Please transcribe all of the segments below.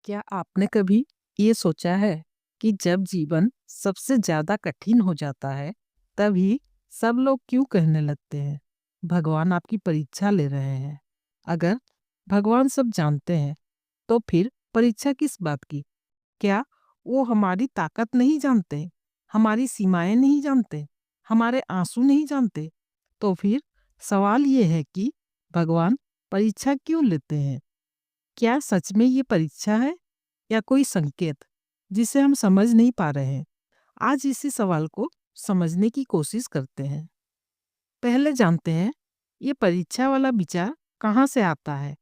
क्या आपने कभी ये सोचा है कि जब जीवन सबसे ज्यादा कठिन हो जाता है तभी सब लोग क्यों कहने लगते हैं भगवान आपकी परीक्षा ले रहे हैं। अगर भगवान सब जानते हैं तो फिर परीक्षा किस बात की? क्या वो हमारी ताकत नहीं जानते, हमारी सीमाएं नहीं जानते, हमारे आंसू नहीं जानते? तो फिर सवाल ये है कि भगवान परीक्षा क्यों लेते हैं? क्या सच में ये परीक्षा है या कोई संकेत जिसे हम समझ नहीं पा रहे हैं? आज इसी सवाल को समझने की कोशिश करते हैं। पहले जानते हैं ये परीक्षा वाला विचार कहाँ से आता है।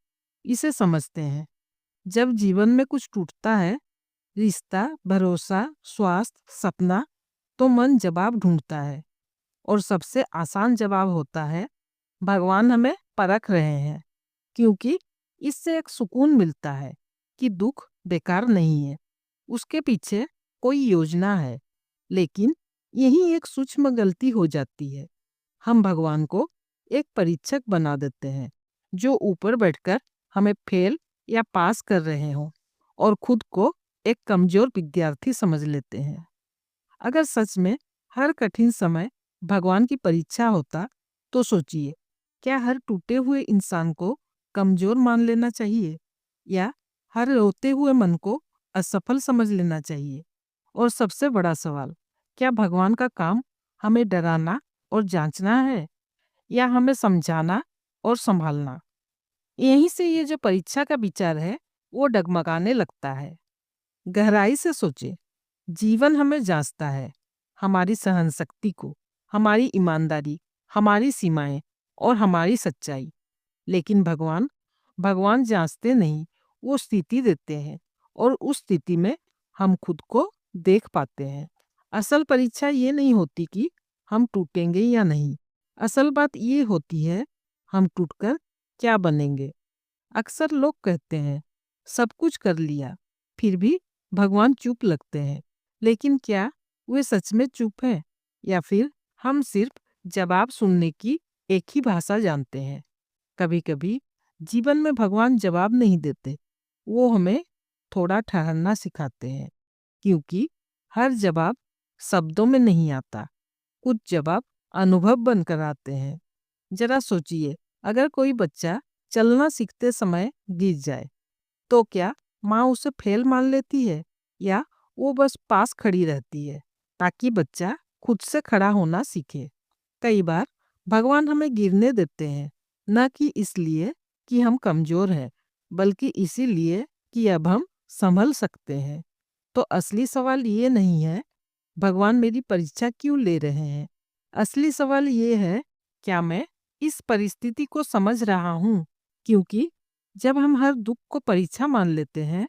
इसे समझते हैं। जब जीवन में कुछ टूटता है, रिश्ता, भरोसा, स्वास्थ्य, सपना, तो मन जवाब ढूंढता है और सबसे आसान जवाब होता है भगवान हमें परख रहे हैं, क्योंकि इससे एक सुकून मिलता है कि दुख बेकार नहीं है, उसके पीछे कोई योजना है। लेकिन यही एक सूक्ष्म गलती हो जाती है। हम भगवान को एक परीक्षक बना देते हैं जो ऊपर बैठकर हमें फेल या पास कर रहे हों, और खुद को एक कमजोर विद्यार्थी समझ लेते हैं। अगर सच में हर कठिन समय भगवान की परीक्षा होता तो सोचिए, क्या हर टूटे हुए इंसान को कमजोर मान लेना चाहिए या हर रोते हुए मन को असफल समझ लेना चाहिए? और सबसे बड़ा सवाल, क्या भगवान का काम हमें डराना और जांचना है या हमें समझाना और संभालना? यहीं से ये जो परीक्षा का विचार है वो डगमगाने लगता है। गहराई से सोचे, जीवन हमें जांचता है, हमारी सहन शक्ति को, हमारी ईमानदारी, हमारी सीमाएं और हमारी सच्चाई। लेकिन भगवान भगवान जांचते नहीं, वो स्थिति देते हैं, और उस स्थिति में हम खुद को देख पाते हैं। असल परीक्षा ये नहीं होती कि हम टूटेंगे या नहीं। असल बात ये होती है हम टूटकर क्या बनेंगे। अक्सर लोग कहते हैं सब कुछ कर लिया, फिर भी भगवान चुप लगते हैं। लेकिन क्या वे सच में चुप हैं या फिर हम सिर्फ जवाब सुनने की एक ही भाषा जानते हैं? कभी कभी जीवन में भगवान जवाब नहीं देते, वो हमें थोड़ा ठहरना सिखाते हैं, क्योंकि हर जवाब शब्दों में नहीं आता, कुछ जवाब अनुभव बनकर आते हैं। जरा सोचिए, अगर कोई बच्चा चलना सीखते समय गिर जाए तो क्या माँ उसे फेल मान लेती है या वो बस पास खड़ी रहती है ताकि बच्चा खुद से खड़ा होना सीखे? कई बार भगवान हमें गिरने देते हैं, न कि इसलिए कि हम कमजोर हैं, बल्कि इसीलिए कि अब हम संभल सकते हैं। तो असली सवाल ये नहीं है भगवान मेरी परीक्षा क्यों ले रहे हैं। असली सवाल ये है, क्या मैं इस परिस्थिति को समझ रहा हूँ? क्योंकि जब हम हर दुख को परीक्षा मान लेते हैं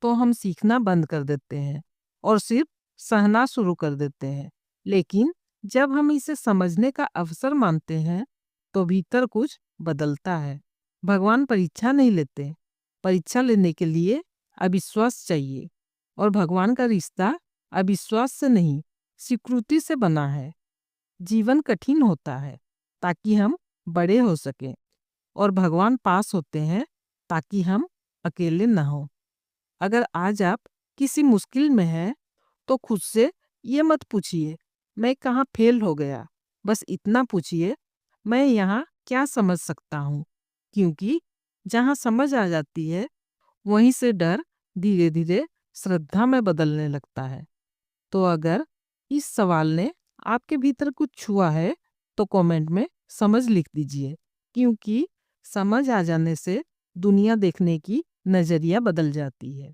तो हम सीखना बंद कर देते हैं और सिर्फ सहना शुरू कर देते हैं। लेकिन जब हम इसे समझने का अवसर मानते हैं तो भीतर कुछ बदलता है। भगवान परीक्षा नहीं लेते, परीक्षा लेने के लिए अविश्वास चाहिए, और भगवान का रिश्ता अविश्वास से नहीं, स्वीकृति से बना है। जीवन कठिन होता है ताकि हम बड़े हो सकें, और भगवान पास होते हैं ताकि हम अकेले न हो। अगर आज आप किसी मुश्किल में हैं तो खुद से ये मत पूछिए मैं कहाँ फेल हो गया, बस इतना पूछिए मैं यहाँ क्या समझ सकता हूँ। क्योंकि जहाँ समझ आ जाती है वहीं से डर धीरे धीरे श्रद्धा में बदलने लगता है। तो अगर इस सवाल ने आपके भीतर कुछ छुआ है तो कमेंट में समझ लिख दीजिए, क्योंकि समझ आ जाने से दुनिया देखने की नजरिया बदल जाती है।